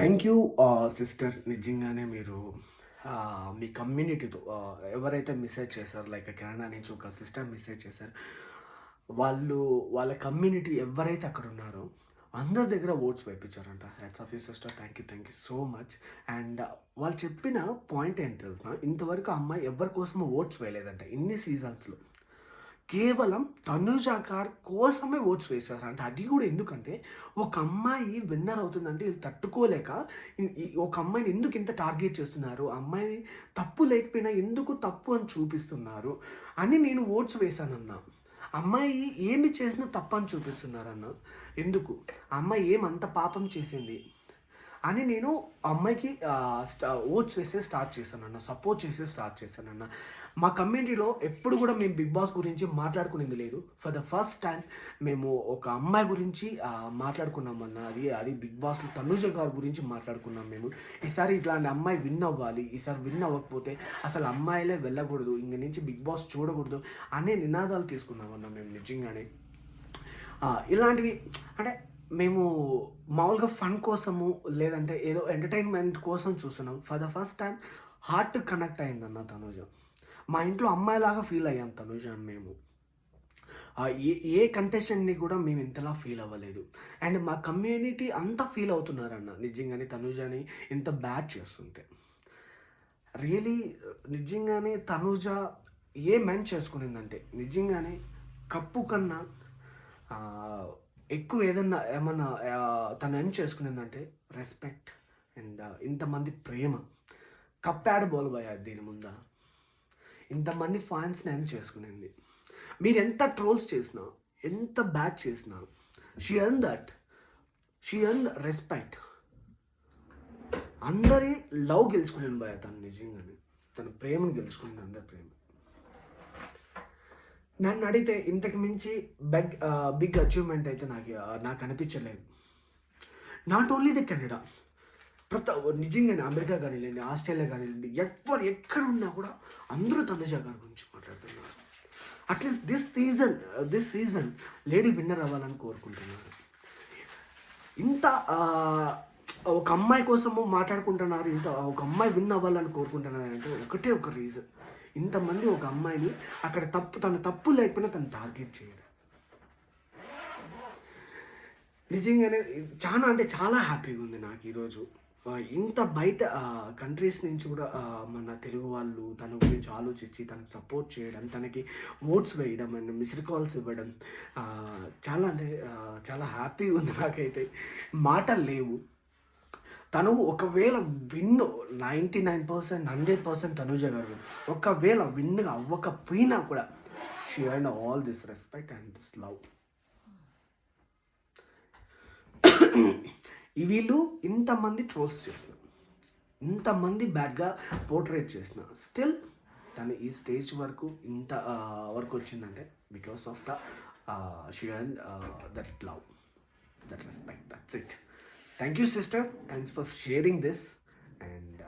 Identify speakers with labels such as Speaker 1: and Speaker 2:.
Speaker 1: Thank you sister. నిజంగానే మీరు మీ కమ్యూనిటీతో ఎవరైతే మెసేజ్ చేశారో, లైక్ కెనడా నుంచి ఒక సిస్టర్ మెసేజ్ చేశారు. వాళ్ళు వాళ్ళ కమ్యూనిటీ ఎవరైతే అక్కడ ఉన్నారో అందరి దగ్గర ఓట్స్ వేయించారంట. Hats off you sister. Thank you so much. And వాళ్ళు చెప్పిన పాయింట్ ఏంటి తెలుసా, ఇంతవరకు ఆ అమ్మాయి ఎవరి కోసమో ఓట్స్ వేయలేదంట ఇన్ని సీజన్స్లో. కేవలం తనుజా గారి కోసమే ఓట్స్ వేశారంట. అది కూడా ఎందుకంటే ఒక అమ్మాయి విన్నర్ అవుతుందంటే వీళ్ళు తట్టుకోలేక ఒక అమ్మాయిని ఎందుకు ఇంత టార్గెట్ చేస్తున్నారు, అమ్మాయి తప్పు లేకపోయినా ఎందుకు తప్పు అని చూపిస్తున్నారు అని నేను ఓట్స్ వేశానన్నా. అమ్మాయి ఏమి చేసినా తప్పని చూపిస్తున్నారన్న. ఎందుకు అమ్మాయి ఏమంత పాపం చేసింది అని నేను అమ్మాయికి ఓట్స్ వేసే స్టార్ట్ చేశానన్న, సపోర్ట్ చేసే స్టార్ట్ చేశానన్న. మా కమ్యూనిటీలో ఎప్పుడు కూడా మేము బిగ్ బాస్ గురించి మాట్లాడుకునేది లేదు. ఫర్ ద ఫస్ట్ టైం మేము ఒక అమ్మాయి గురించి మాట్లాడుకున్నామన్న. అది బిగ్ బాస్లో తనుజ గారి గురించి మాట్లాడుకున్నాం మేము. ఈసారి ఇట్లాంటి అమ్మాయి విన్ అవ్వాలి, ఈసారి విన్ అవ్వకపోతే అసలు అమ్మాయిలే వెళ్ళకూడదు, ఇంక నుంచి బిగ్ బాస్ చూడకూడదు అనే నినాదాలు తీసుకున్నామన్న మేము నిజంగానే. ఇలాంటివి అంటే మేము మామూలుగా ఫన్ కోసము లేదంటే ఏదో ఎంటర్టైన్మెంట్ కోసం చూస్తున్నాం. For the first time heart connect అయిందన్న తనుజ. మా ఇంట్లో అమ్మాయిలాగా ఫీల్ అయ్యాం తనుజ అని మేము. ఏ కంటెస్టెంట్ని కూడా మేము ఇంతలా ఫీల్ అవ్వలేదు. అండ్ మా కమ్యూనిటీ అంతా ఫీల్ అవుతున్నారన్న నిజంగానే తనుజని ఇంత బ్యాడ్ చేస్తుంటే. రియలీ నిజంగానే తనుజ ఏ మెంట్ చేసుకునిందంటే నిజంగానే కప్పు కన్నా ఎక్కువ ఏమన్నా తను ఏం చేసుకునిందంటే రెస్పెక్ట్ అండ్ ఇంతమంది ప్రేమ. కప్పాడు బోల్బాయా దీని ముందా ఇంతమంది ఫ్యాన్స్ని ఎర్న్ చేసుకునింది. మీరు ఎంత ట్రోల్స్ చేసినా, ఎంత బ్యాడ్ చేసినా, షీ ఎర్న్ రెస్పెక్ట్. అందరి లవ్ గెలుచుకునేది బాయ్ తను. నిజంగానే తన ప్రేమను గెలుచుకునేది, అందరి ప్రేమ. నన్ను అడిగితే ఇంతకు మించి బిగ్ అచీవ్మెంట్ అయితే నాకు అనిపించలేదు. నాట్ ఓన్లీ ది కెనడా, నిజంగానే అమెరికా కానివ్వండి, ఆస్ట్రేలియా కానివ్వండి, ఎక్కడ ఉన్నా కూడా అందరూ తనుజ గారి గురించి మాట్లాడుతున్నారు. At least this season lady winner అవ్వాలని కోరుకుంటున్నారు. ఇంత ఒక అమ్మాయి కోసము మాట్లాడుకుంటున్నారు, ఇంత ఒక అమ్మాయి విన్ అవ్వాలని కోరుకుంటున్నారు అంటే ఒకటే ఒక రీజన్. ఇంతమంది ఒక అమ్మాయిని అక్కడ తన తప్పు లేకపోయినా తను టార్గెట్ చేయడం. నిజంగానే చాలా అంటే చాలా హ్యాపీగా ఉంది నాకు ఈరోజు. ఇంత బయట కంట్రీస్ నుంచి కూడా మన తెలుగు వాళ్ళు తన గురించి ఆలోచించి తనకు సపోర్ట్ చేయడం, తనకి ఓట్స్ వేయడం అండ్ మిస్డ్ కాల్స్ ఇవ్వడం చాలా అంటే చాలా హ్యాపీగా ఉంది నాకైతే. మాటలు లేవు. తను ఒకవేళ విన్ 99%, 100% తనుజ గారు ఒకవేళ విన్ అవ్వకపోయినా కూడా she earned all this respect and this love. వీళ్ళు ఇంతమంది ట్రోల్స్ చేసిన, ఇంతమంది బ్యాడ్గా పోర్ట్రేట్ చేసిన, స్టిల్ తను ఈ స్టేజ్ వరకు ఇంత వరకు వచ్చిందంటే because of the she earn that love, that respect. That's it. Thank you, sister. Thanks for sharing this. And